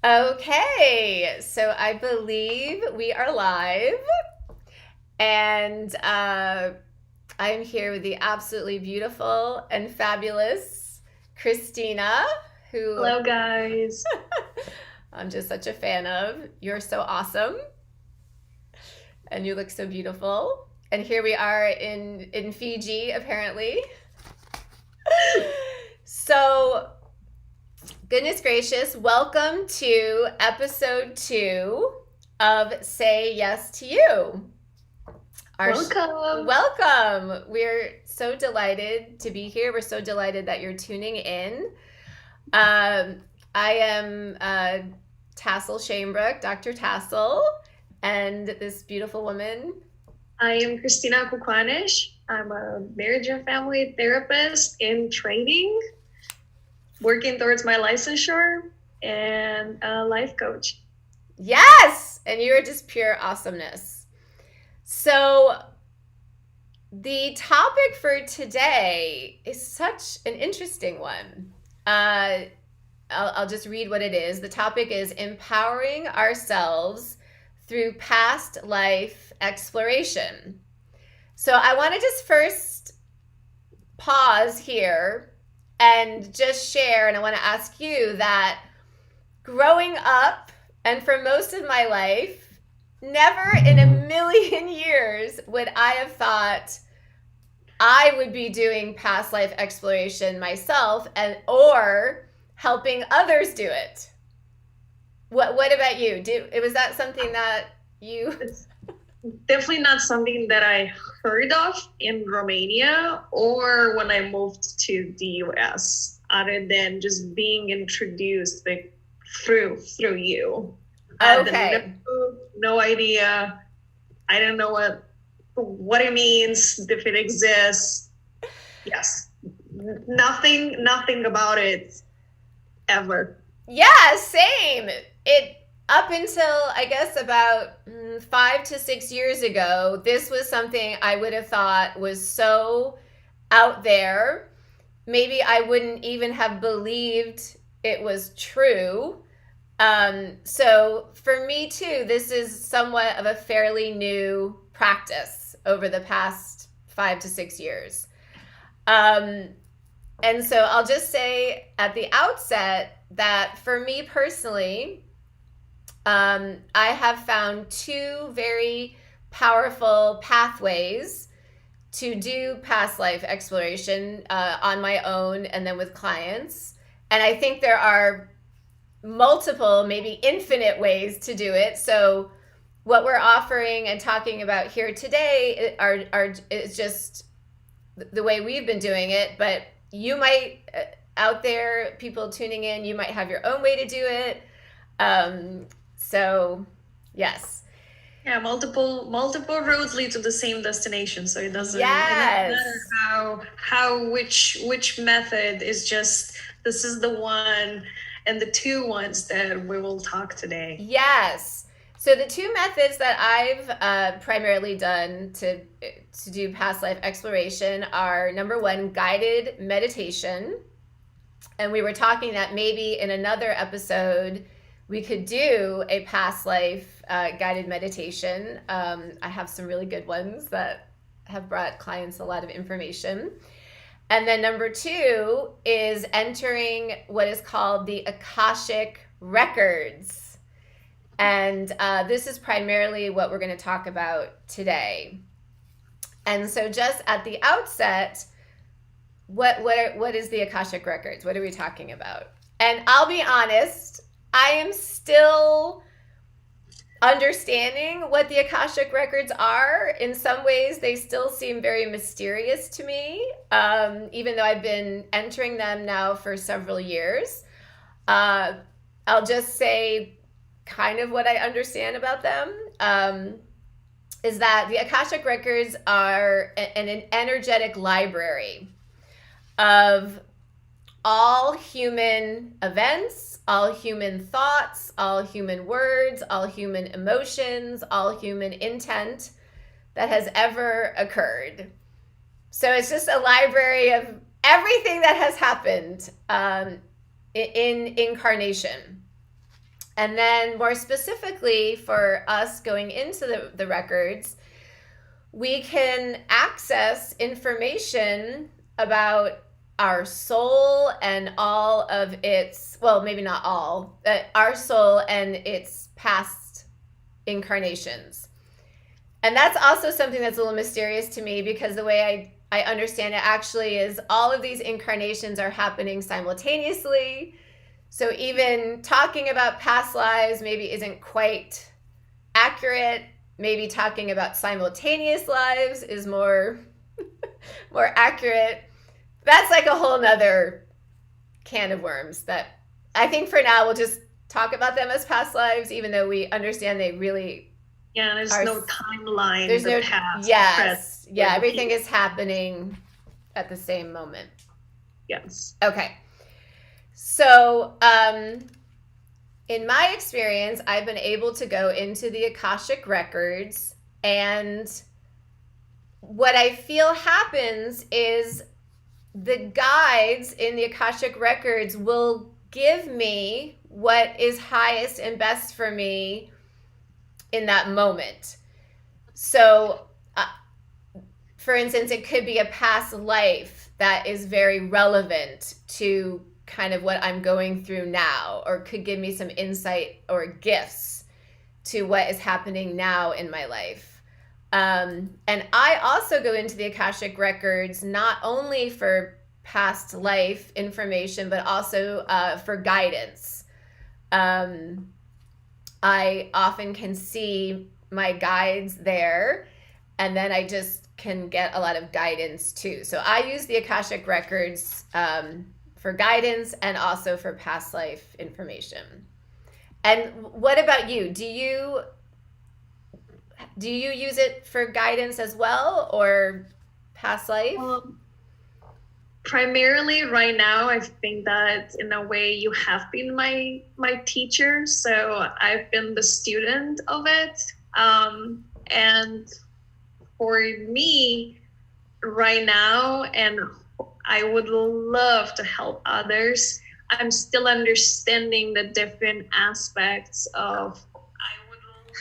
Okay, so I believe we are live, and I'm here with the absolutely beautiful and fabulous Cristina, who Hello, guys. I'm just such a fan of. You're so awesome, and you look so beautiful. And here we are in Fiji, apparently. So, goodness gracious, welcome to episode 2 of Say Yes to You. Welcome. Welcome. We're so delighted to be here. We're so delighted that you're tuning in. Um, I am Tassel Shamebrook, Dr. Tassel, and this beautiful woman. I am Cristina Cucoanes. I'm a marriage and family therapist in training, working towards my licensure, and a life coach. Yes, and you are just pure awesomeness. So the topic for today is such an interesting one. I'll just read what it is. The topic is empowering ourselves through past life exploration. So I want to just first pause here and just share, and I want to ask you that growing up and for most of my life, never in a million years would I have thought I would be doing past life exploration myself and or helping others do it. What about you? Was that something that you It's definitely not something that I heard of in Romania or when I moved to the US, other than just being introduced through you. I had okay. no idea. I don't know what it means, if it exists. Yes. Nothing about it ever. Yeah, same. It up until I guess about 5 to 6 years ago, this was something I would have thought was so out there. Maybe I wouldn't even have believed it was true. So for me too, this is somewhat of a fairly new practice over the past 5 to 6 years. Um, and so I'll just say at the outset that for me personally, I have found two very powerful pathways to do past life exploration on my own and then with clients. And I think there are multiple, maybe infinite ways to do it. So what we're offering and talking about here today are is just the way we've been doing it, but you might out there, people tuning in, you might have your own way to do it. So yes. Yeah, multiple roads lead to the same destination, so it doesn't matter Yes. how which method is just this is the one and the two ones that we will talk today. Yes. So the two methods that I've primarily done to do past life exploration are number one, guided meditation. And we were talking that maybe in another episode we could do a past life guided meditation. I have some really good ones that have brought clients a lot of information. And then number two is entering what is called the Akashic Records. And this is primarily what we're going to talk about today. And so, just at the outset, what is the Akashic Records? What are we talking about? And I'll be honest, I am still understanding what the Akashic Records are. In some ways, they still seem very mysterious to me, even though I've been entering them now for several years. I'll just say kind of what I understand about them. Is that the Akashic Records are an energetic library of all human events, all human thoughts, all human words, all human emotions, all human intent that has ever occurred. So it's just a library of everything that has happened in incarnation. And then more specifically for us going into the records, we can access information about our soul and all of its, well, maybe not all, but our soul and its past incarnations. And that's also something that's a little mysterious to me, because the way I understand it actually is all of these incarnations are happening simultaneously. So even talking about past lives maybe isn't quite accurate. Maybe talking about simultaneous lives is more accurate. That's like a whole nother can of worms that I think for now we'll just talk about them as past lives, even though we understand they really Yeah, there's are. no timeline, There's the no, past, the present, yes, or yeah, the everything future. is happening at the same moment. Yes. Okay. So, in my experience, I've been able to go into the Akashic records, and what I feel happens is the guides in the Akashic records will give me what is highest and best for me in that moment. So, for instance, it could be a past life that is very relevant to kind of what I'm going through now, or could give me some insight or gifts to what is happening now in my life. And I also go into the Akashic records not only for past life information, but also for guidance. I often can see my guides there, and then I just can get a lot of guidance too. So I use the Akashic records for guidance and also for past life information. And what about you? Do you use it for guidance as well, or past life? Um, Primarily right now, I think that in a way you have been my teacher, so I've been the student of it. And for me right now, and I would love to help others, I'm still understanding the different aspects of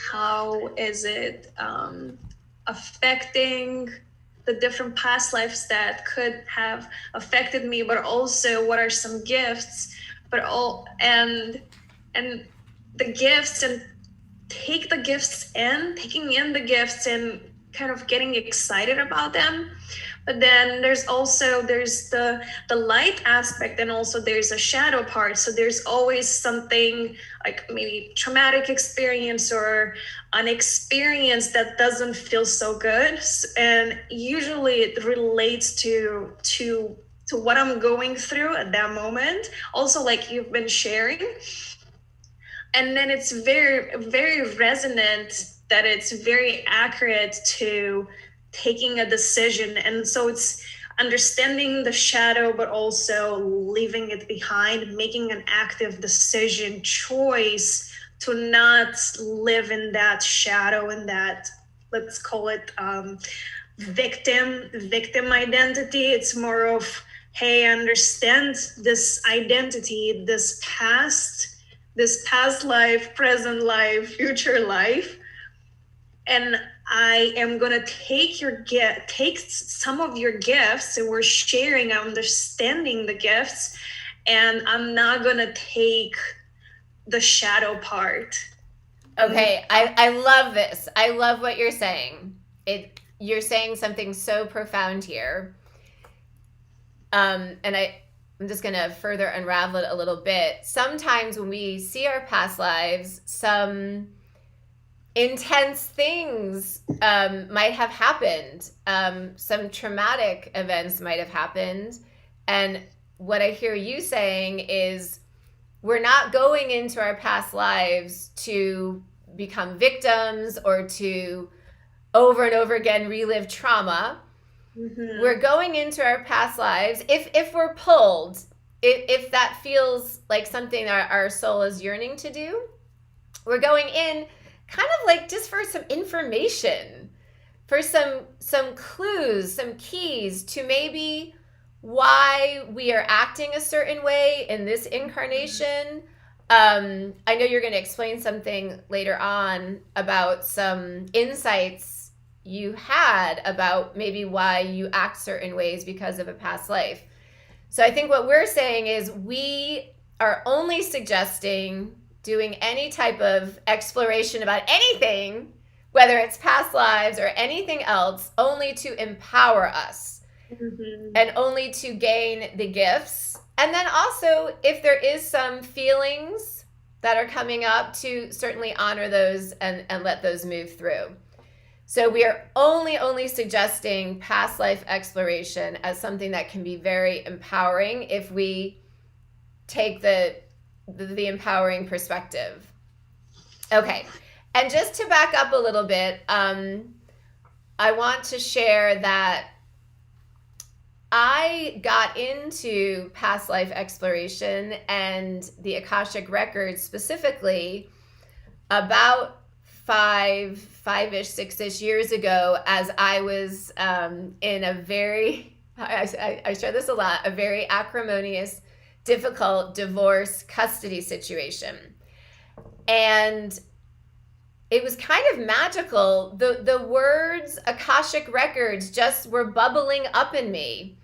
how is it affecting the different past lives that could have affected me, but also what are some gifts, but all and the gifts, and taking in the gifts and kind of getting excited about them. But then there's the light aspect, and also there's a shadow part. So there's always something like maybe traumatic experience or an experience that doesn't feel so good, and usually it relates to what I'm going through at that moment, also like you've been sharing. And then it's very very resonant, that it's very accurate to taking a decision. And so it's understanding the shadow, but also leaving it behind, making an active decision choice to not live in that shadow, and that, let's call it victim identity. It's more of, hey, I understand this identity, this past life, present life, future life, and I am gonna take some of your gifts, and we're sharing, understanding the gifts, and I'm not gonna take the shadow part. Okay, I love this. I love what you're saying. You're saying something so profound here. And I'm just gonna further unravel it a little bit. Sometimes when we see our past lives, some intense things might have happened. Some traumatic events might have happened. And what I hear you saying is we're not going into our past lives to become victims or to over and over again relive trauma. Mm-hmm. We're going into our past lives if we're pulled, if that feels like something our soul is yearning to do. We're going in kind of like just for some information, for some clues, some keys to maybe why we are acting a certain way in this incarnation, I know you're going to explain something later on about some insights you had about maybe why you act certain ways because of a past life. So I think what we're saying is we are only suggesting doing any type of exploration about anything, whether it's past lives or anything else, only to empower us Mm-hmm. and only to gain the gifts. And then also, if there is some feelings that are coming up, to certainly honor those and let those move through. So we are only suggesting past life exploration as something that can be very empowering if we take the empowering perspective. Okay. And just to back up a little bit, I want to share that I got into past life exploration and the Akashic Records specifically about five-ish, 6-ish years ago, as I was in a very, I share this a lot, a very acrimonious, difficult divorce custody situation. And it was kind of magical. The words Akashic Records just were bubbling up in me.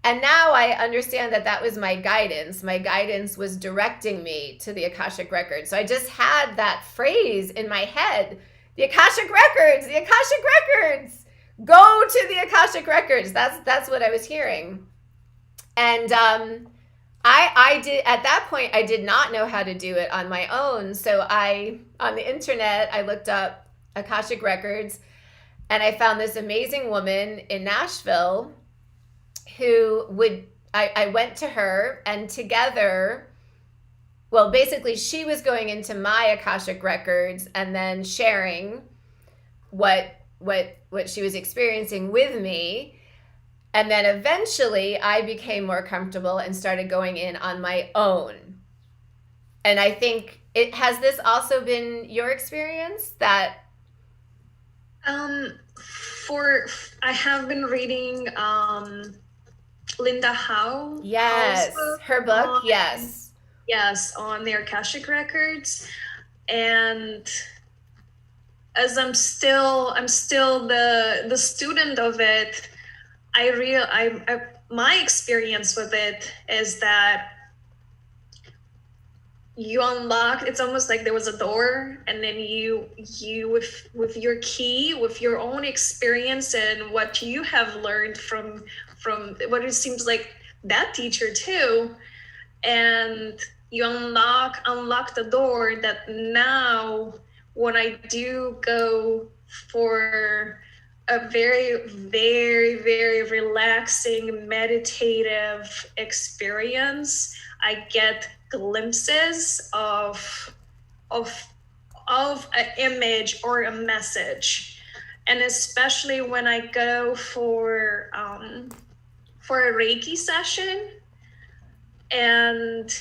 And now I understand that that was my guidance. My guidance was directing me to the Akashic Records. So I just had that phrase in my head, the Akashic Records, the Akashic Records. Go to the Akashic Records. That's what I was hearing. And I did, at that point, I did not know how to do it on my own. So on the internet, I looked up Akashic Records, and I found this amazing woman in Nashville who would, I went to her, and together, well, basically she was going into my Akashic Records and then sharing what she was experiencing with me. And then eventually I became more comfortable and started going in on my own. And I think has this also been your experience that Um, for I have been reading Linda Howe's yes, book her book, on, yes. yes, on their Akashic Records, and as I'm still the student of it. I my experience with it is that you unlock, it's almost like there was a door, and then you with your key, with your own experience and what you have learned from what it seems like that teacher too, and you unlock the door that now when I do go for a very, very, very relaxing meditative experience, I get glimpses of an image or a message. And especially when I go for a Reiki session, and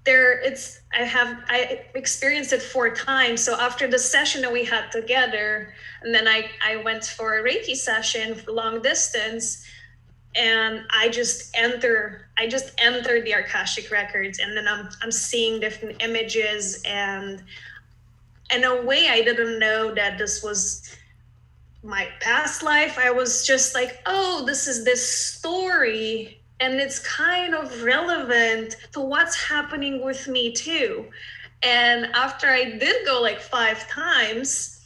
I experienced it 4 times. So after the session that we had together, and then I went for a Reiki session for long distance, and I just enter the Akashic Records, and then I'm seeing different images, and in a way I didn't know that this was my past life. I was just like, oh, this is this story, and it's kind of relevant to what's happening with me too. And after I did go like 5 times,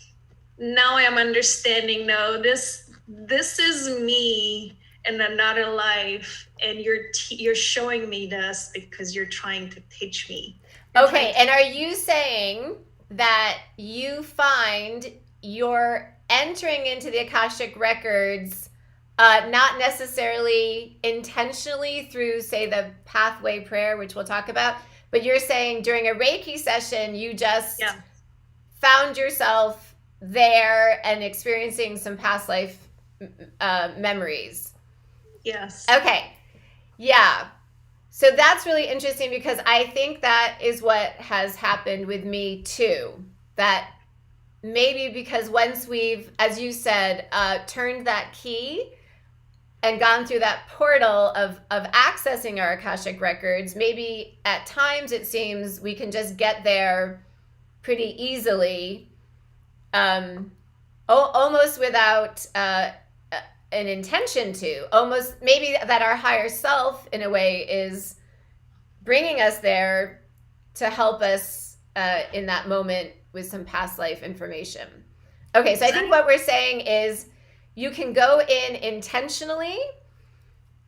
now I am understanding, no, this is me in another life, and you're showing me this because you're trying to teach me. Okay, and are you saying that you find you're entering into the Akashic Records not necessarily intentionally through, say, the pathway prayer, which we'll talk about, but you're saying during a Reiki session, you just found yourself there and experiencing some past life memories? Yes. Okay. Yeah. So that's really interesting, because I think that is what has happened with me too. That maybe because once we've, as you said, turned that key and gone through that portal of accessing our Akashic records, maybe at times it seems we can just get there pretty easily, almost without an intention to. Almost maybe that our higher self, in a way, is bringing us there to help us in that moment with some past life information. Okay, so I think what we're saying is you can go in intentionally,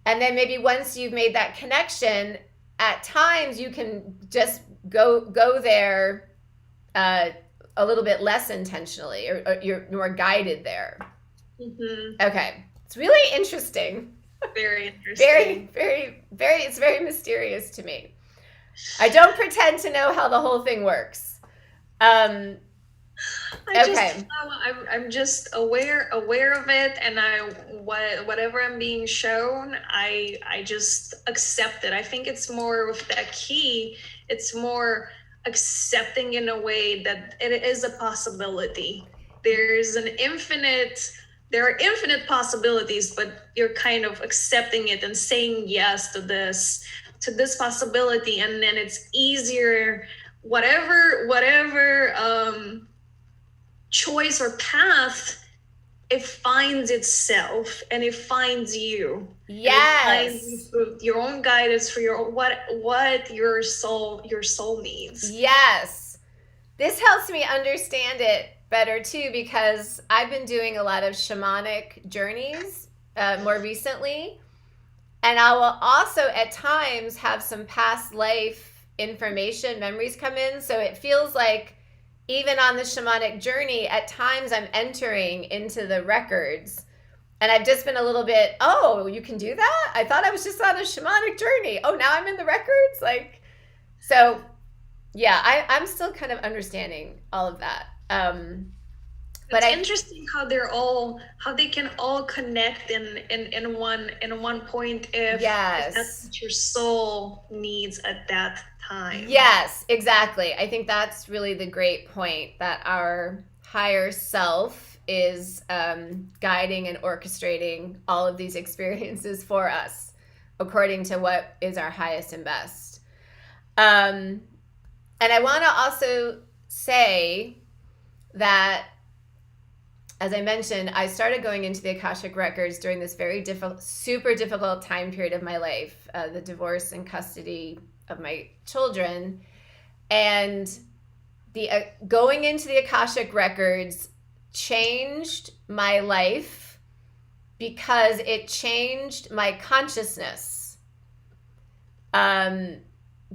and then maybe once you've made that connection, at times you can just go there a little bit less intentionally, or you're more guided there. Mm-hmm. Okay, it's really interesting. Very interesting. Very. It's very mysterious to me. I don't pretend to know how the whole thing works. I'm just aware of it, and whatever I'm being shown, I just accept it. I think it's more of that key. It's more accepting in a way that it is a possibility. There are infinite possibilities, but you're kind of accepting it and saying yes to this possibility, and then it's easier, whatever choice or path, it finds itself and it finds you. Yes. And it finds you your own guidance for your what your soul needs. Yes. This helps me understand it better too, because I've been doing a lot of shamanic journeys more recently, and I will also at times have some past life information, memories come in, so it feels like even on the shamanic journey, at times I'm entering into the records, and I've just been a little bit, oh, you can do that? I thought I was just on a shamanic journey. Oh, now I'm in the records? Like, so yeah, I'm still kind of understanding all of that. But it's interesting how they can all connect in one point if that's what your soul needs at that time. Yes, exactly. I think that's really the great point, that our higher self is guiding and orchestrating all of these experiences for us according to what is our highest and best. And I want to also say that, as I mentioned, I started going into the Akashic records during this very super difficult time period of my life, the divorce and custody of my children, and the going into the Akashic records changed my life because it changed my consciousness.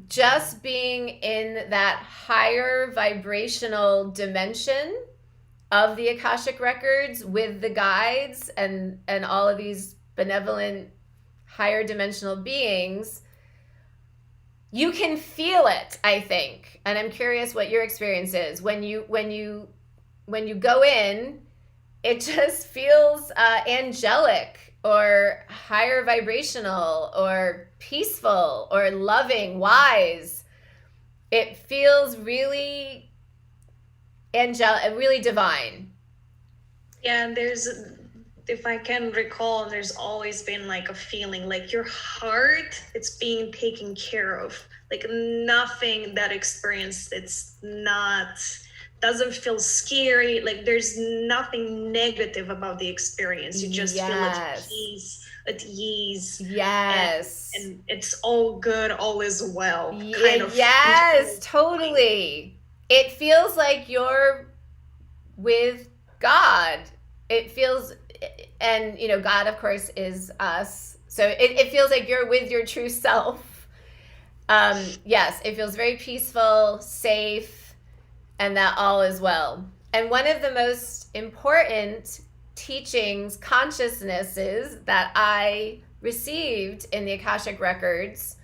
Just being in that higher vibrational dimension of the Akashic records with the guides and all of these benevolent higher dimensional beings, you can feel it, I think. And I'm curious what your experience is. When you go in, it just feels angelic or higher vibrational or peaceful or loving, wise. It feels really angelic, really divine. Yeah, and if I can recall, there's always been like a feeling like your heart, it's being taken care of. Like nothing that experience, doesn't feel scary. Like there's nothing negative about the experience. You just feel at peace, at ease. Yes. And it's all good, all is well. Yes, totally. It feels like you're with God. It feels, and God, of course, is us. So it feels like you're with your true self. Yes, it feels very peaceful, safe, and that all is well. And one of the most important teachings, consciousnesses that I received in the Akashic records,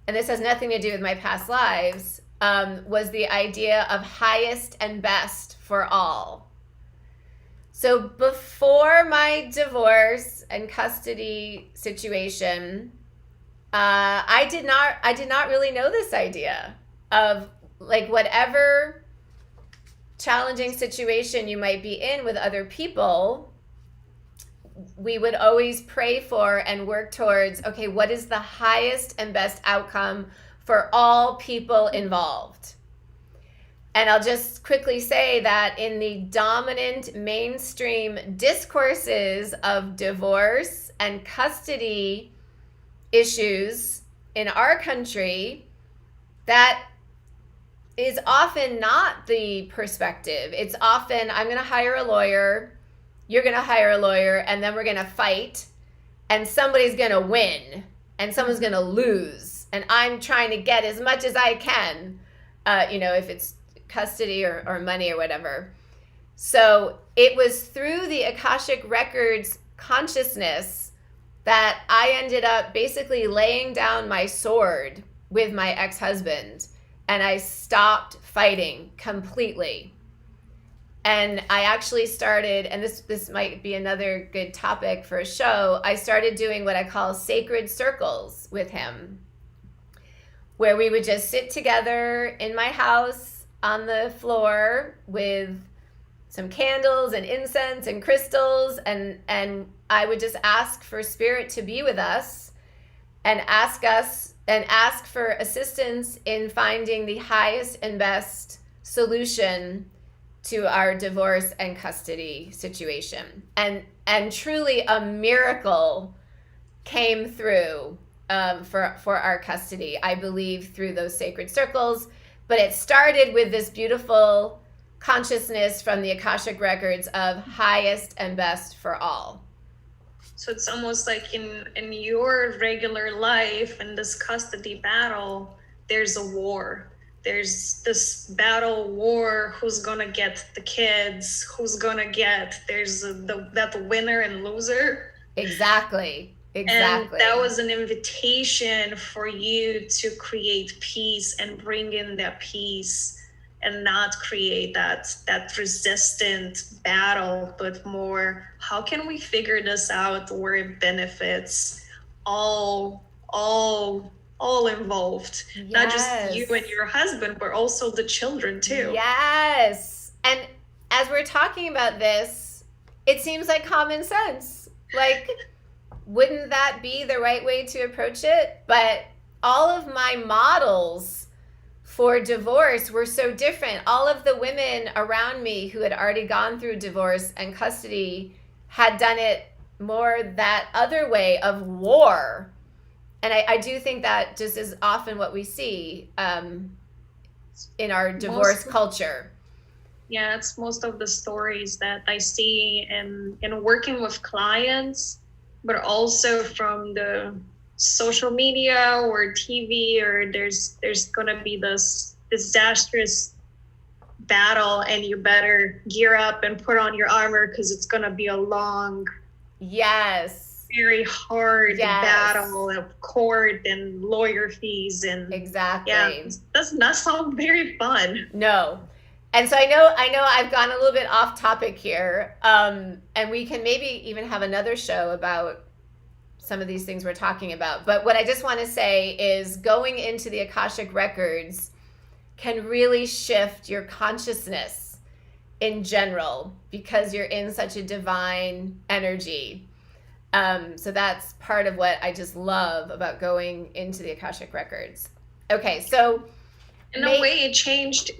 and this has nothing to do with my past lives, was the idea of highest and best for all. So before my divorce and custody situation, I did not really know this idea of, like, whatever challenging situation you might be in with other people, we would always pray for and work towards, okay, what is the highest and best outcome for all people involved? And I'll just quickly say that in the dominant mainstream discourses of divorce and custody issues in our country, that is often not the perspective. It's often, I'm going to hire a lawyer, you're going to hire a lawyer, and then we're going to fight, and somebody's going to win, and someone's going to lose. And I'm trying to get as much as I can, if it's custody or money or whatever. So it was through the Akashic Records consciousness that I ended up basically laying down my sword with my ex-husband, and I stopped fighting completely. And I actually started, and this might be another good topic for a show, I started doing what I call sacred circles with him, where we would just sit together in my house on the floor with some candles and incense and crystals, and I would just ask for spirit to be with us and ask for assistance in finding the highest and best solution to our divorce and custody situation. And truly a miracle came through for our custody, I believe, through those sacred circles. But it started with this beautiful consciousness from the Akashic Records of highest and best for all. So it's almost like in your regular life, in this custody battle, there's a war. There's this battle war, who's gonna get the kids, there's that winner and loser. Exactly. And that was an invitation for you to create peace and bring in that peace, and not create that resistant battle, but more, how can we figure this out where it benefits all involved? Yes. Not just you and your husband, but also the children too. Yes. And as we're talking about this, it seems like common sense. Like, wouldn't that be the right way to approach it? But all of my models for divorce were so different. All of the women around me who had already gone through divorce and custody had done it more that other way of war. And I do think that just is often what we see in our divorce culture. Yeah, it's most of the stories that I see in working with clients, but also from the social media or TV, or there's going to be this disastrous battle, and you better gear up and put on your armor because it's going to be a long, very hard battle of court and lawyer fees, and exactly. Yeah, does not sound very fun. No. And so I know I've gone a little bit off topic here, and we can maybe even have another show about some of these things we're talking about. But what I just want to say is going into the Akashic Records can really shift your consciousness in general, because you're in such a divine energy. So that's part of what I just love about going into the Akashic Records. Okay, so in a way, it changed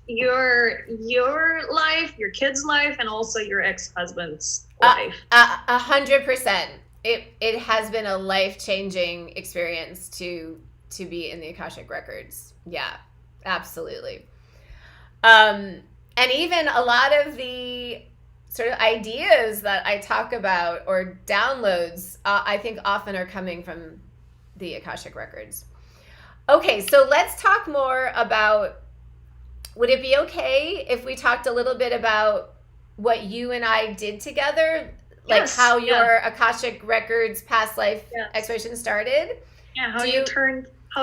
your life, your kid's life, and also your ex-husband's life. 100%. It has been a life-changing experience to be in the Akashic Records. Yeah, absolutely. And even a lot of the sort of ideas that I talk about or downloads, I think often are coming from the Akashic Records. Okay, so let's talk more about, would it be okay if we talked a little bit about what you and I did together? Like, yes, how your Akashic Records past life exploration started? Yeah, how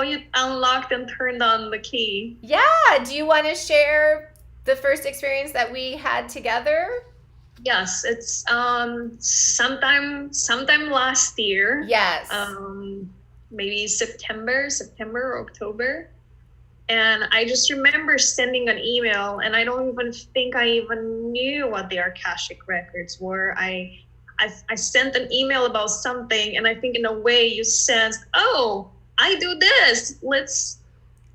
you unlocked and turned on the key. Yeah, do you want to share the first experience that we had together? Yes, it's sometime last year. Yes. Maybe September or October. And I just remember sending an email, and I don't even think I even knew what the Akashic Records were. I I sent an email about something, and I think in a way you sensed, oh, I do this. Let's.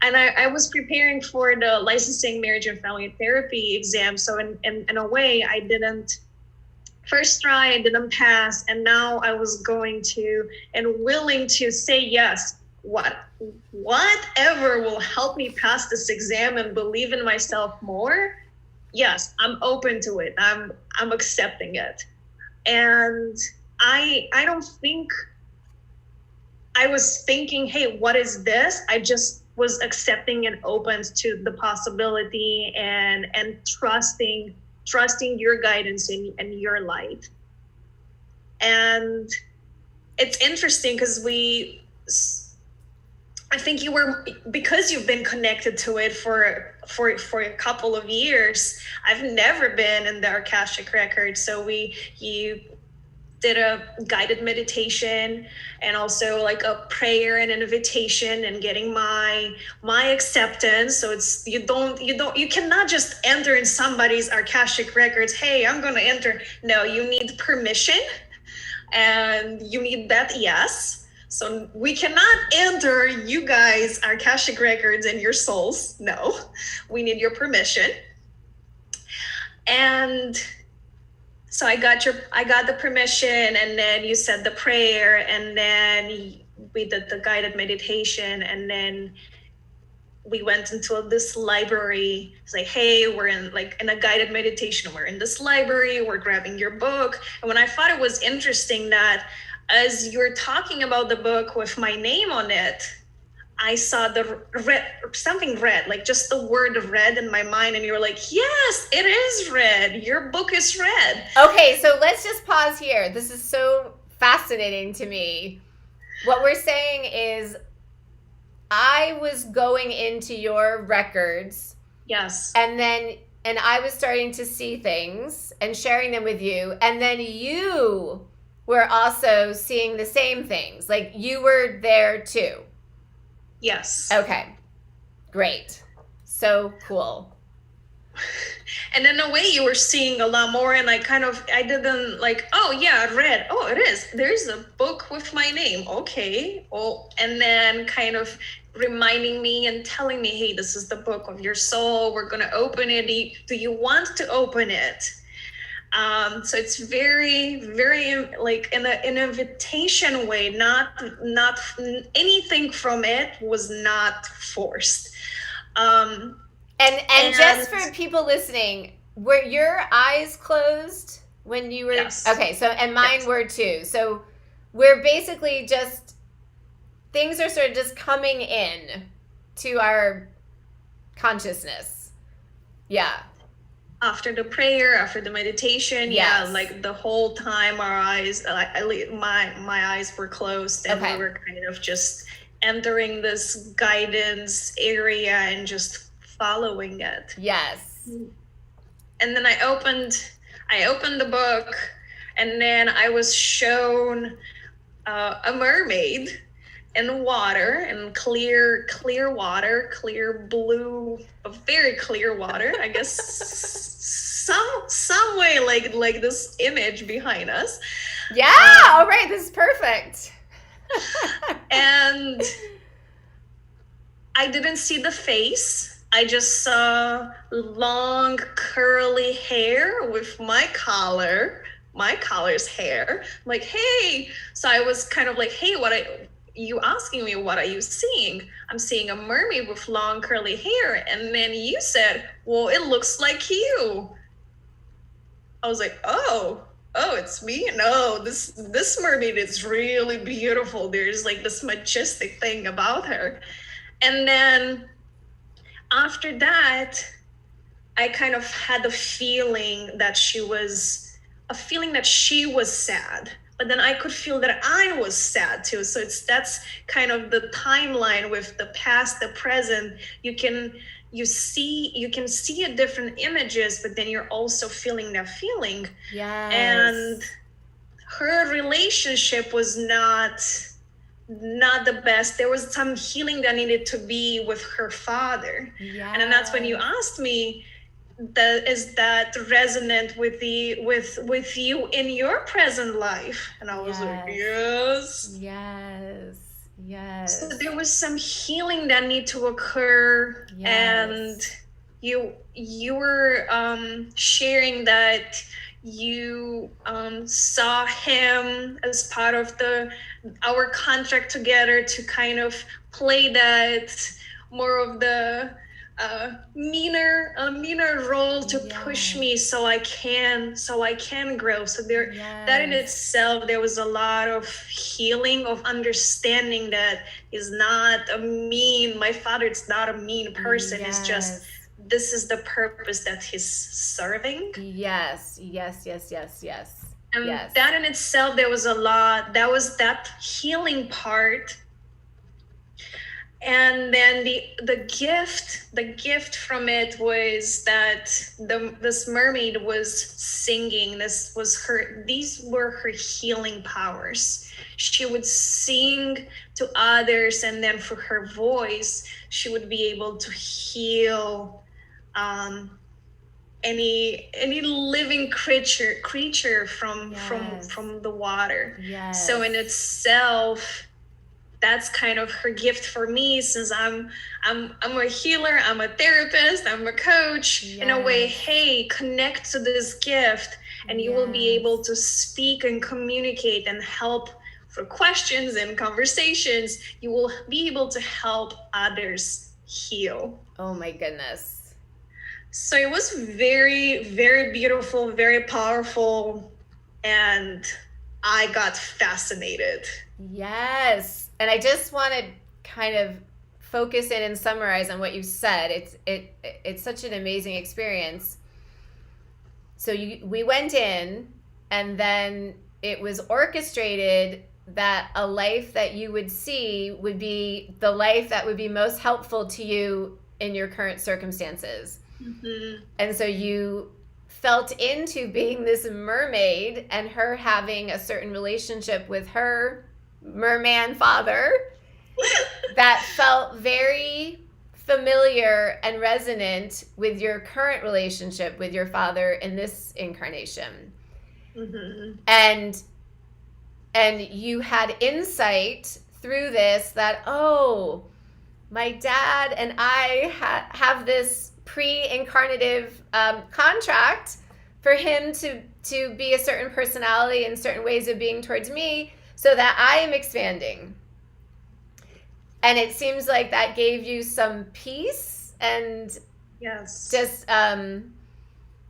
And I was preparing for the licensing marriage and family therapy exam. So in a way, I didn't first try, I didn't pass, and now I was going to and willing to say yes. Whatever will help me pass this exam and believe in myself more, yes, I'm open to it. I'm accepting it. And I don't think I was thinking, hey, what is this? I just was accepting and open to the possibility and trusting your guidance and your light. And it's interesting because I think you were, because you've been connected to it for a couple of years. I've never been in the Akashic record, so you did a guided meditation and also like a prayer and an invitation and getting my acceptance. So it's you cannot just enter in somebody's Akashic records. Hey, I'm gonna enter. No, you need permission and you need that yes. So we cannot enter you guys Akashic records and your souls. No, we need your permission. And so I got the permission, and then you said the prayer, and then we did the guided meditation, and then we went into this library. It's like, hey, we're in a guided meditation. We're in this library. We're grabbing your book. And when I thought it was interesting that as you're talking about the book with my name on it, I saw the red, something red, like just the word red in my mind. And you were like, yes, it is red. Your book is red. Okay, so let's just pause here. This is so fascinating to me. What we're saying is I was going into your records. Yes. And I was starting to see things and sharing them with you. And then you were also seeing the same things. Like you were there too. Yes. Okay. Great. So cool. And in a way you were seeing a lot more, and I didn't like, oh yeah, red. Oh, it is. There's a book with my name. Okay. Oh, and then kind of reminding me and telling me, hey, this is the book of your soul. We're going to open it. Do you want to open it? So it's very, very like in an invitation way, not anything from it was not forced. And just for people listening, were your eyes closed when you were? Yes. Okay, so and mine were too. So we're basically just, things are sort of just coming in to our consciousness. Yeah. After the prayer, after the meditation, yes. Yeah, like the whole time our eyes, my eyes were closed, and we were kind of just entering this guidance area and just following it. Yes. And then I opened the book, and then I was shown a mermaid in water, and clear water, clear blue, very clear water, I guess. some way like this image behind us. Yeah, all right, this is perfect. And I didn't see the face. I just saw long curly hair with my collar's hair. I'm like, hey. So I was kind of like, hey, you asking me what are you seeing? I'm seeing a mermaid with long curly hair. And then you said, well, it looks like you. I was like, oh, it's me? No, this mermaid is really beautiful. There's like this majestic thing about her. And then after that, I kind of had a feeling that she was sad. But then I could feel that I was sad too. So that's kind of the timeline with the past, the present. You can see a different images, but then you're also feeling that feeling. Yes. And her relationship was not the best. There was some healing that needed to be with her father. Yes. And then that's when you asked me, that resonant with the with you in your present life? And I was like, Yes. yes. Yes. So Yes. there was some healing that need to occur, and Yes. you were sharing that you saw him as part of the our contract together to kind of play that more of the meaner role to push Yes. me so I can grow. So there, that in Yes. itself, there was a lot of healing, of understanding that he's not a mean, my father is not a mean person. It's just, Yes. this is the purpose that he's serving. Yes. Yes. Yes. Yes. Yes. And Yes. that in itself, there was a lot, that was that healing part. And then the gift from it was that this mermaid was singing. This was her, these were her healing powers. She would sing to others, and then for her voice she would be able to heal um any living creature from Yes. from the water. So in Yes. itself, that's kind of her gift for me, since I'm a healer, I'm a therapist, I'm a coach. In a way, Yes. hey, connect to this gift, and you will be able Yes. to speak and communicate and help for questions and conversations. You will be able to help others heal. Oh my goodness. So it was very, very beautiful, very powerful, and I got fascinated. Yes. And I just want to kind of focus in and summarize on what you said. It's such an amazing experience. So we went in, and then it was orchestrated that a life that you would see would be the life that would be most helpful to you in your current circumstances. Mm-hmm. And so you felt into being this mermaid and her having a certain relationship with her merman father that felt very familiar and resonant with your current relationship with your father in this incarnation. Mm-hmm. And you had insight through this that, oh, my dad and I have this pre-incarnative contract for him to be a certain personality and certain ways of being towards me, so that I am expanding. And it seems like that gave you some peace and Yes. just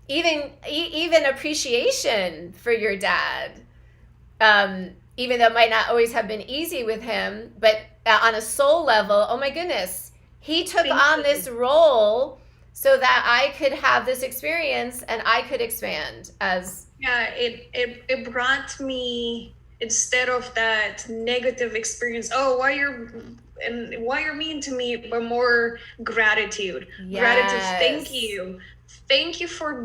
even appreciation for your dad. Even though it might not always have been easy with him, but on a soul level, oh my goodness, he took Thank on you. this role so that I could have this experience and I could expand as. Yeah, it brought me, instead of that negative experience, oh, why you're mean to me, but more gratitude. Gratitude, thank Yes. you. Thank you for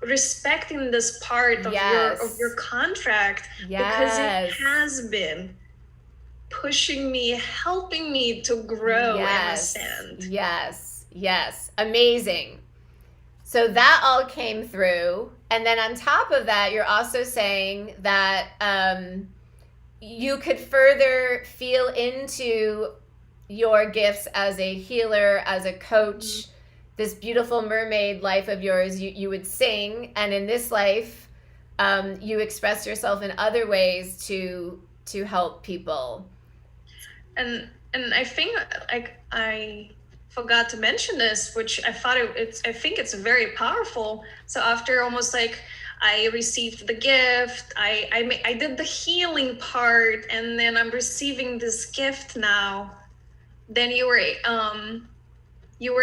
respecting this part of your Yes. contract, because it Yes. has been pushing me, helping me to grow in a Yes. sense. Yes. Yes. Amazing. So that all came through. And then on top of that, you're also saying that you could further feel into your gifts as a healer, as a coach, this beautiful mermaid life of yours. You would sing, and in this life, you express yourself in other ways to help people. And I think, like, I forgot to mention this, which I thought I think it's very powerful. So after almost like I received the gift, I did the healing part, and then I'm receiving this gift now. Then you were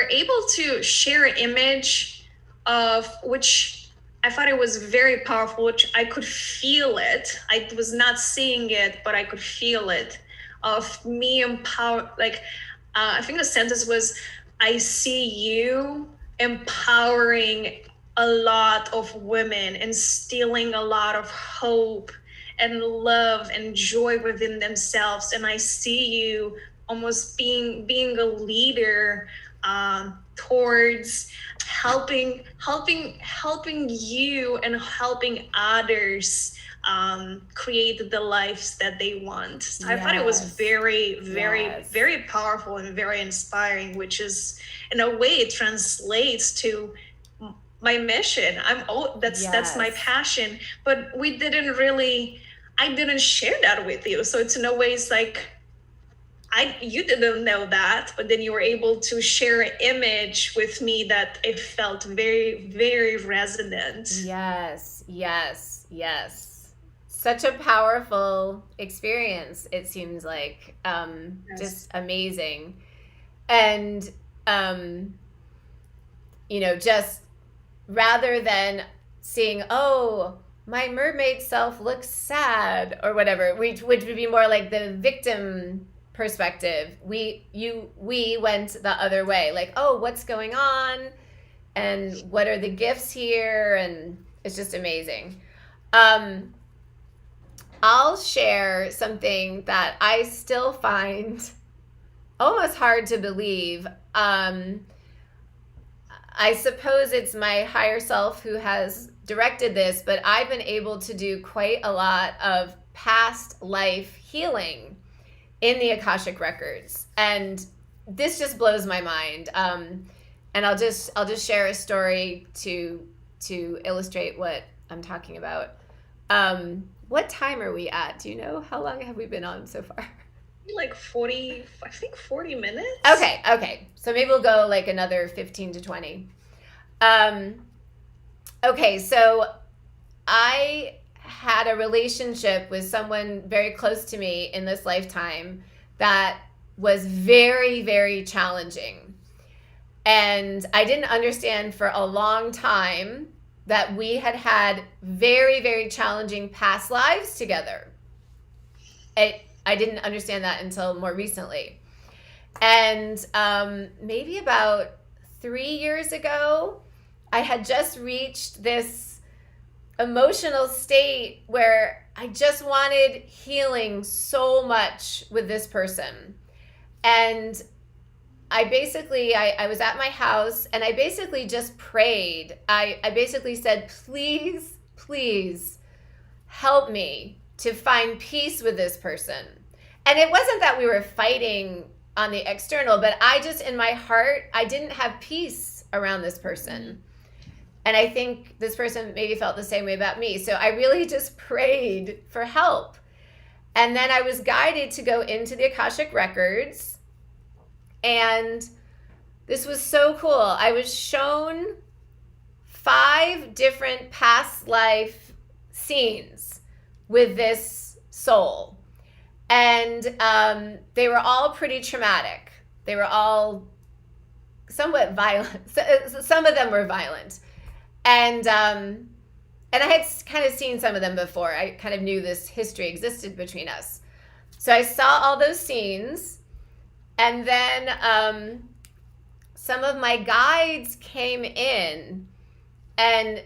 able to share an image of which I thought it was very powerful, which I could feel it. I was not seeing it, but I could feel it, of me empower, like, I think the sentence was, I see you empowering a lot of women, instilling a lot of hope and love and joy within themselves. And I see you almost being a leader towards helping you and helping others create the lives that they want. So I thought it was Yes. very, very, Yes. very powerful and very inspiring, which is in a way it translates to my mission. That's my Yes. passion. But we didn't really, I didn't share that with you. So it's in a way it's like you didn't know that, but then you were able to share an image with me that it felt very, very resonant. Yes. Yes. Yes. Such a powerful experience, it seems like. Yes. Just amazing. And, um, just rather than seeing, oh, my mermaid self looks sad or whatever, which would be more like the victim perspective. We went the other way, like, oh, what's going on, and what are the gifts here, and it's just amazing. Um, I'll share something that I still find almost hard to believe. I suppose it's my higher self who has directed this, but I've been able to do quite a lot of past life healing in the Akashic records, and this just blows my mind. And I'll just share a story to illustrate what I'm talking about. What time are we at? Do you know? How long have we been on so far? Like 40, I think 40 minutes. Okay. So maybe we'll go like another 15 to 20. Um, okay, so I had a relationship with someone very close to me in this lifetime that was very, very challenging. And I didn't understand for a long time that we had had very, very challenging past lives together. I didn't understand that until more recently. And maybe about 3 years ago, I had just reached this emotional state where I just wanted healing so much with this person. And I was at my house and I basically just prayed. I basically said, please, please help me to find peace with this person. And it wasn't that we were fighting on the external, but I just, in my heart, I didn't have peace around this person. And I think this person maybe felt the same way about me. So I really just prayed for help. And then I was guided to go into the Akashic records. And this was so cool. I was shown 5 different past life scenes with this soul. And they were all pretty traumatic. They were all somewhat violent. Some of them were violent. And I had kind of seen some of them before. I kind of knew this history existed between us. So I saw all those scenes. And then some of my guides came in and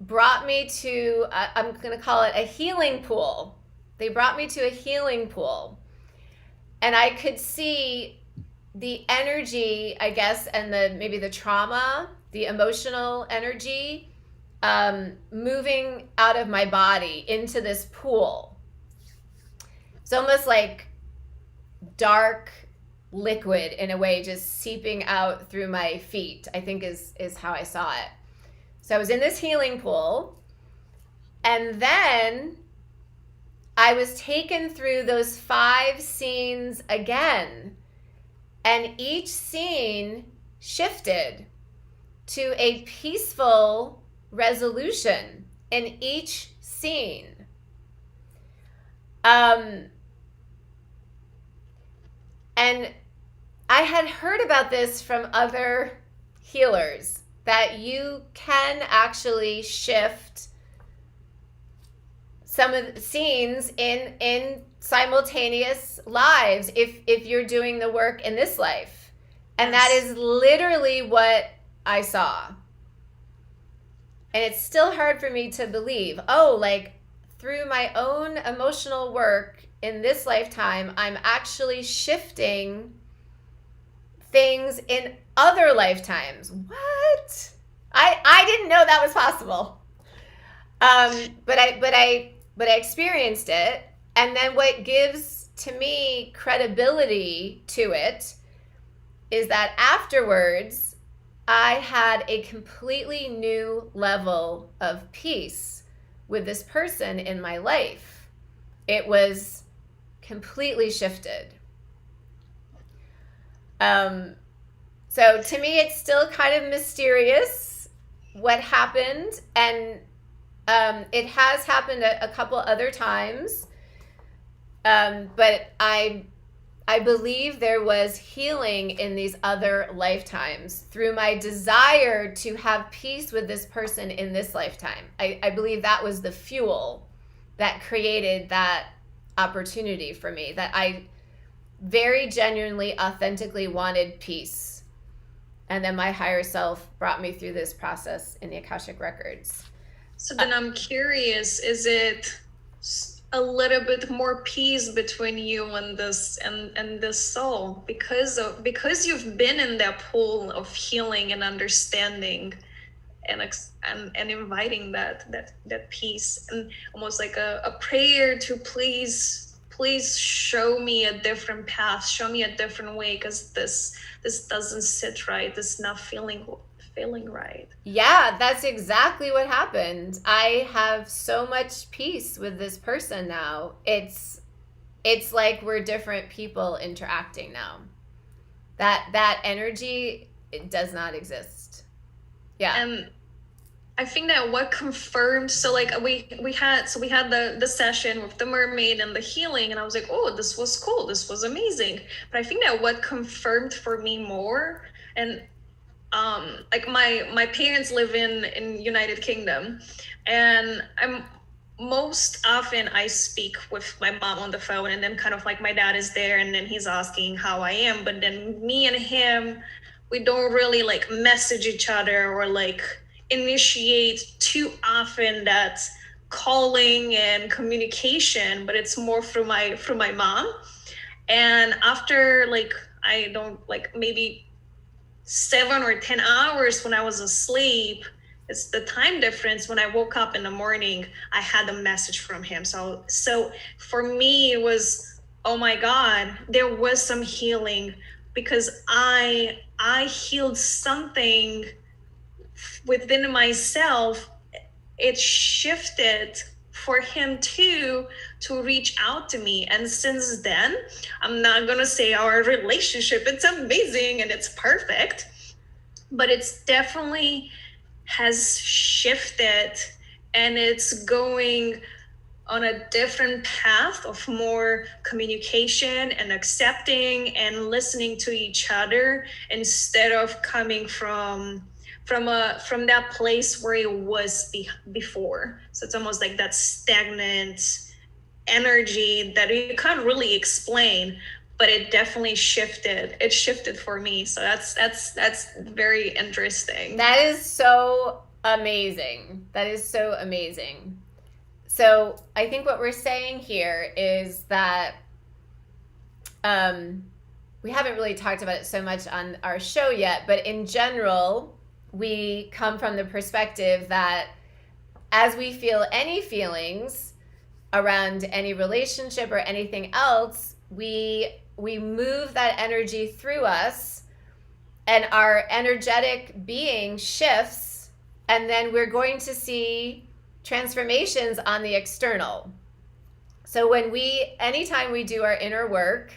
brought me to, I'm going to call it a healing pool. They brought me to a healing pool. And I could see the energy, I guess, and maybe the trauma, the emotional energy moving out of my body into this pool. It's almost like dark liquid in a way, just seeping out through my feet, I think is how I saw it. So I was in this healing pool, and then I was taken through those 5 scenes again, and each scene shifted to a peaceful resolution in each scene. And I had heard about this from other healers, that you can actually shift some of the scenes in simultaneous lives if you're doing the work in this life. And yes, that is literally what I saw. And it's still hard for me to believe, like through my own emotional work in this lifetime, I'm actually shifting things in other lifetimes. What? I didn't know that was possible. But I experienced it, and then what gives to me credibility to it is that afterwards I had a completely new level of peace with this person in my life. It was completely shifted. Um, so to me, it's still kind of mysterious what happened, and it has happened a couple other times. But I believe there was healing in these other lifetimes through my desire to have peace with this person in this lifetime. I believe that was the fuel that created that opportunity for me, that I very genuinely, authentically wanted peace. And then my higher self brought me through this process in the Akashic Records. So then I'm curious, is it a little bit more peace between you and this soul because you've been in that pool of healing and understanding and inviting that peace, and almost like a prayer to please show me a different path, show me a different way, because this doesn't sit right, this is not feeling right. Yeah, that's exactly what happened. I have so much peace with this person now. It's like we're different people interacting now. That energy, it does not exist. Yeah. And I think that what confirmed, so like we had the session with the mermaid and the healing, and I was like, oh, this was cool, this was amazing. But I think that what confirmed for me more, and like my parents live in United Kingdom, and I'm most often I speak with my mom on the phone, and then kind of like my dad is there, and then he's asking how I am, but then me and him, we don't really like message each other or like initiate too often that calling and communication, but it's more through my mom. And after like, I don't like, maybe 7 or 10 hours when I was asleep, it's the time difference, when I woke up in the morning, I had a message from him. So for me it was, oh my God, there was some healing, because I healed something within myself. It shifted for him to reach out to me, and since then, I'm not gonna say our relationship it's amazing and it's perfect, but it's definitely has shifted, and it's going on a different path of more communication and accepting and listening to each other, instead of coming from that place where it was before. So it's almost like that stagnant energy that you can't really explain, but it definitely shifted. It shifted for me. So that's very interesting. That is so amazing. That is so amazing. So I think what we're saying here is that we haven't really talked about it so much on our show yet, but in general, we come from the perspective that as we feel any feelings around any relationship or anything else, we move that energy through us, and our energetic being shifts, and then we're going to see transformations on the external. So anytime we do our inner work,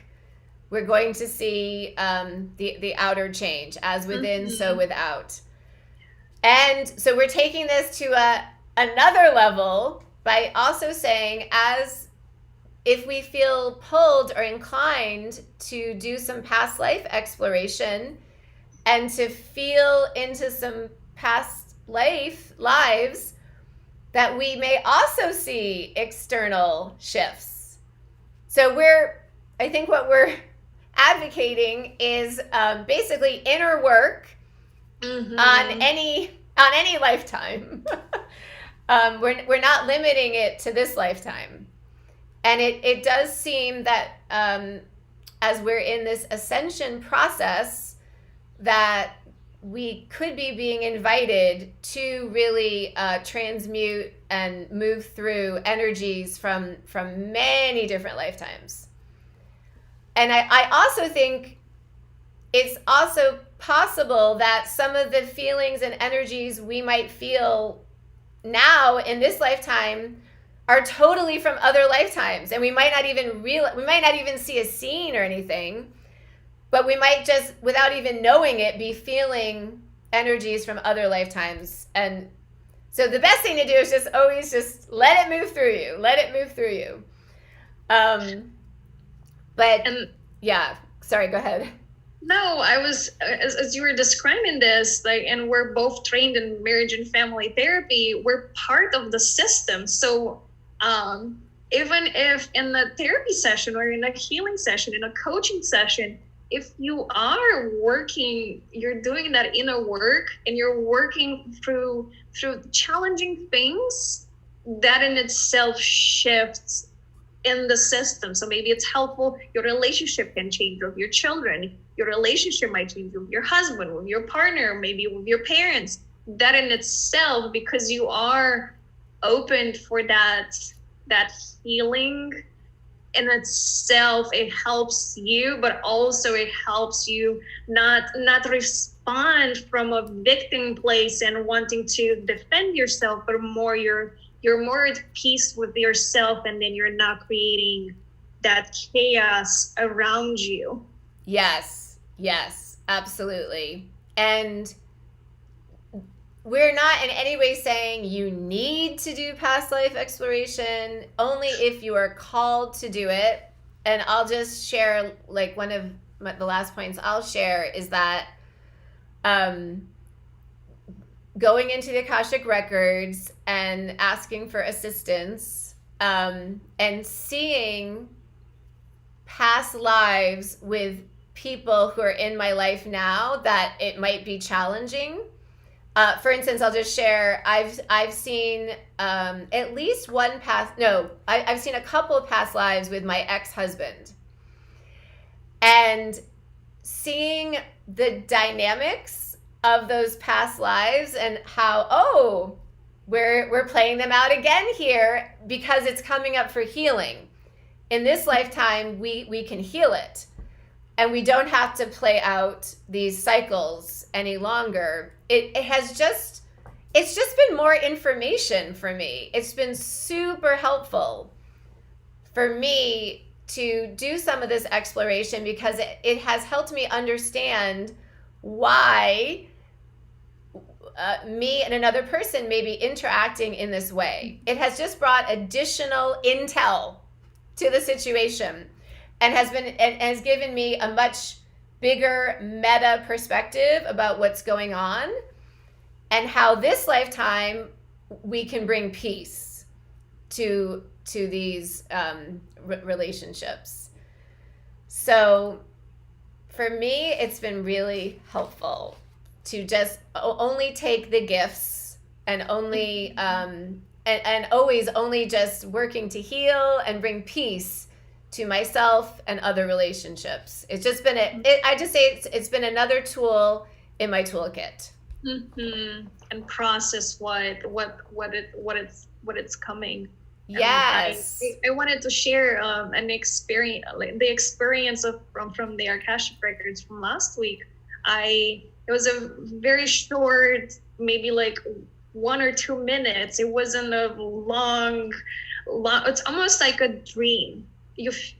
we're going to see the outer change, as within, so without. And so we're taking this to another level by also saying, as if we feel pulled or inclined to do some past life exploration and to feel into some past lives, that we may also see external shifts. So I think what we're advocating is basically inner work on any lifetime. We're not limiting it to this lifetime. And it does seem that as we're in this ascension process, that we could be being invited to really transmute and move through energies from many different lifetimes. And I also think it's also possible that some of the feelings and energies we might feel now in this lifetime are totally from other lifetimes, and we might not even see a scene or anything, but we might just, without even knowing it, be feeling energies from other lifetimes. And so the best thing to do is just always just let it move through you. Let it move through you. But And yeah, sorry, go ahead. no, I was as you were describing this, like, and we're both trained in marriage and family therapy. We're part of the system, so even if in the therapy session or in a healing session, in a coaching session, if you are working, you're doing that inner work, and you're working through challenging things, that in itself shifts in the system. So maybe it's helpful. Your relationship can change with your children. Your relationship might change with your husband, with your partner, maybe with your parents. That in itself, because you are open for that healing in itself, it helps you, but also it helps you not respond from a victim place and wanting to defend yourself, but more you're more at peace with yourself, and then you're not creating that chaos around you. Yes, yes, absolutely. And we're not in any way saying you need to do past life exploration, only if you are called to do it. And I'll just share, like, one of the last points I'll share is that um, going into the Akashic Records and asking for assistance, and seeing past lives with people who are in my life now that it might be challenging. For instance, I'll just share. I've seen at least one past. No, I've seen a couple of past lives with my ex-husband, and seeing the dynamics of those past lives and how, oh, we're playing them out again here because it's coming up for healing. In this lifetime, we can heal it, and we don't have to play out these cycles any longer. It's just been more information for me. It's been super helpful for me to do some of this exploration because it has helped me understand why me and another person may be interacting in this way. It has just brought additional intel to the situation, and has given me a much bigger meta perspective about what's going on and how this lifetime we can bring peace to these relationships. So for me, it's been really helpful to just only take the gifts and only and always only just working to heal and bring peace to myself and other relationships. It's just been I just say it's been another tool in my toolkit. Mm-hmm. And process it's coming. Yes. I wanted to share an experience, like the experience of from the Akashic Records from last week. It was a very short, maybe like 1 or 2 minutes. It wasn't a long. It's almost like a dream. You're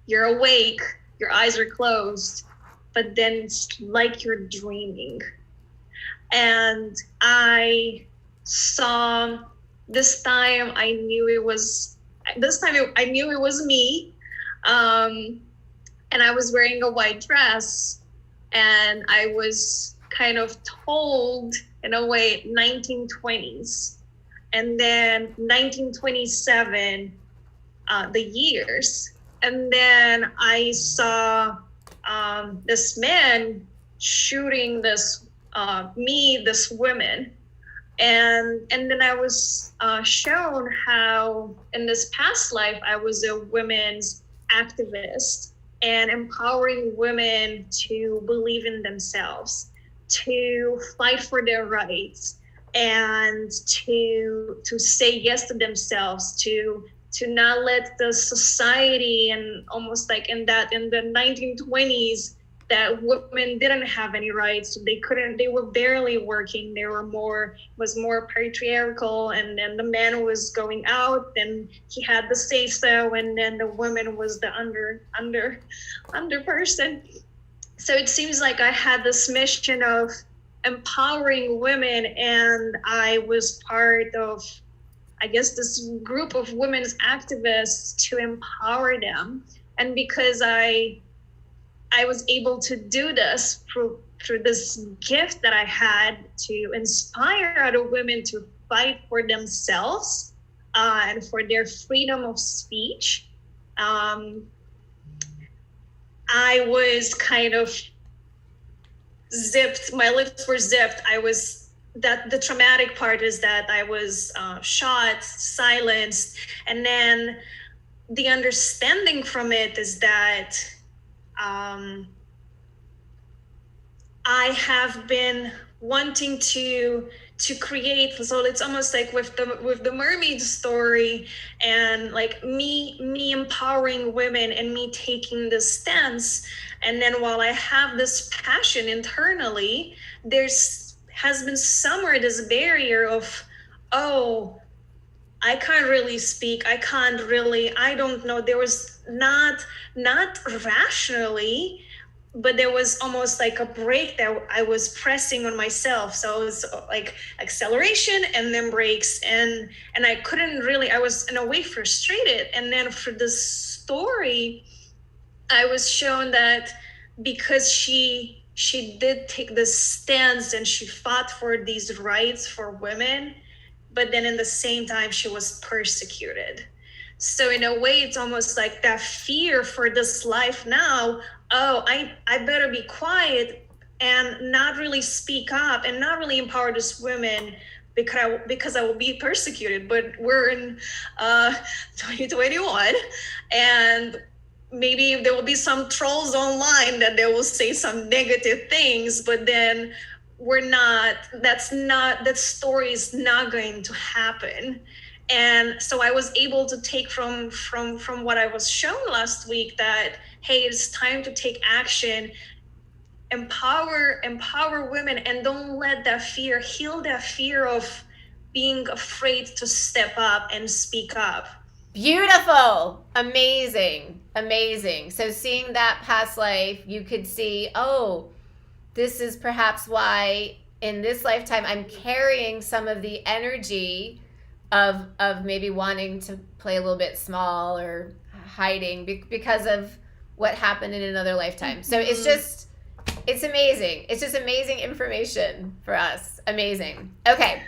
awake, your eyes are closed, but then it's like you're dreaming. And I saw, this time I knew it was me. And I was wearing a white dress, and I was kind of told in a way 1920s, and then 1927, the years. And then I saw this man shooting this woman, and then I was shown how in this past life I was a women's activist, and empowering women to believe in themselves, to fight for their rights, and to say yes to themselves, to not let the society, and almost like in the 1920s, that women didn't have any rights. They were barely working. They were was more patriarchal, and then the man was going out and he had the say so, and then the woman was the under person. So it seems like I had this mission of empowering women, and I was part of, I guess, this group of women's activists to empower them. And because I was able to do this through this gift that I had to inspire other women to fight for themselves, and for their freedom of speech. I was kind of zipped. My lips were zipped. That the traumatic part is that I was shot, silenced, and then the understanding from it is that I have been wanting to create. So it's almost like with the mermaid story, and like me empowering women and me taking this stance. And then while I have this passion internally, there's has been somewhere this barrier of, oh, I can't really speak. I don't know. There was not rationally, but there was almost like a break that I was pressing on myself. So it was like acceleration and then brakes, and I couldn't really, I was in a way frustrated. And then for this story, I was shown that because she did take this stance and she fought for these rights for women, but then in the same time she was persecuted. So in a way, it's almost like that fear for this life now. Oh, I better be quiet and not really speak up and not really empower these women because I will be persecuted. But we're in 2021, and maybe there will be some trolls online that they will say some negative things, but then that story is not going to happen. And so I was able to take from what I was shown last week, that hey, it's time to take action, empower women, and don't let that fear, heal that fear of being afraid to step up and speak up. Beautiful. Amazing. Amazing. So seeing that past life, you could see, oh, this is perhaps why in this lifetime I'm carrying some of the energy of maybe wanting to play a little bit small or hiding because of what happened in another lifetime. So it's amazing. It's just amazing information for us. Amazing. Okay.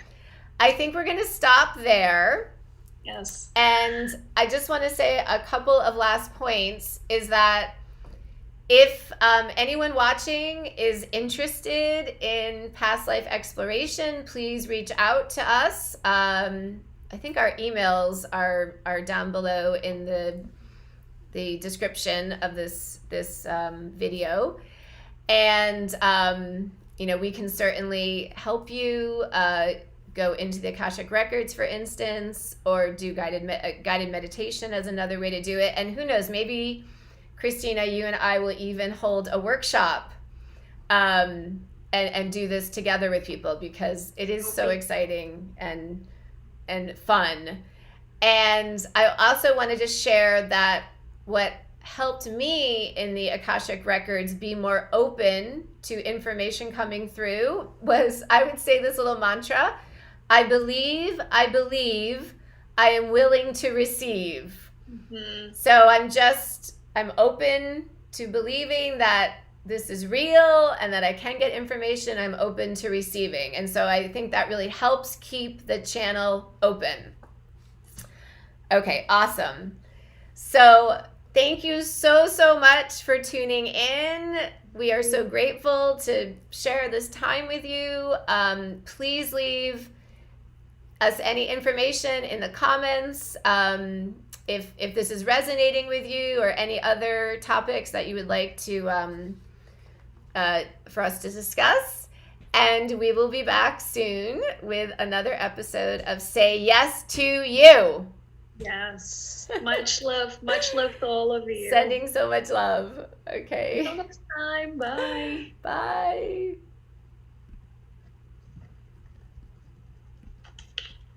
I think we're going to stop there. Yes. And I just want to say a couple of last points is that if anyone watching is interested in past life exploration, please reach out to us. I think our emails are down below in the description of this video, and we can certainly help you go into the Akashic Records, for instance, or do guided meditation as another way to do it. And who knows, maybe Cristina, you and I will even hold a workshop and do this together with people, because it is so exciting and fun. And I also wanted to share that what helped me in the Akashic Records be more open to information coming through was, I would say this little mantra: I believe, I am willing to receive. Mm-hmm. So I'm open to believing that this is real and that I can get information. I'm open to receiving. And so I think that really helps keep the channel open. Okay, awesome. So thank you so much for tuning in. We are so grateful to share this time with you. Please leave us any information in the comments. if this is resonating with you, or any other topics that you would like to for us to discuss. And we will be back soon with another episode of Say Yes to You. Yes. Much love. Much love to all of you. Sending so much love. Okay. Until next time. Bye. Bye.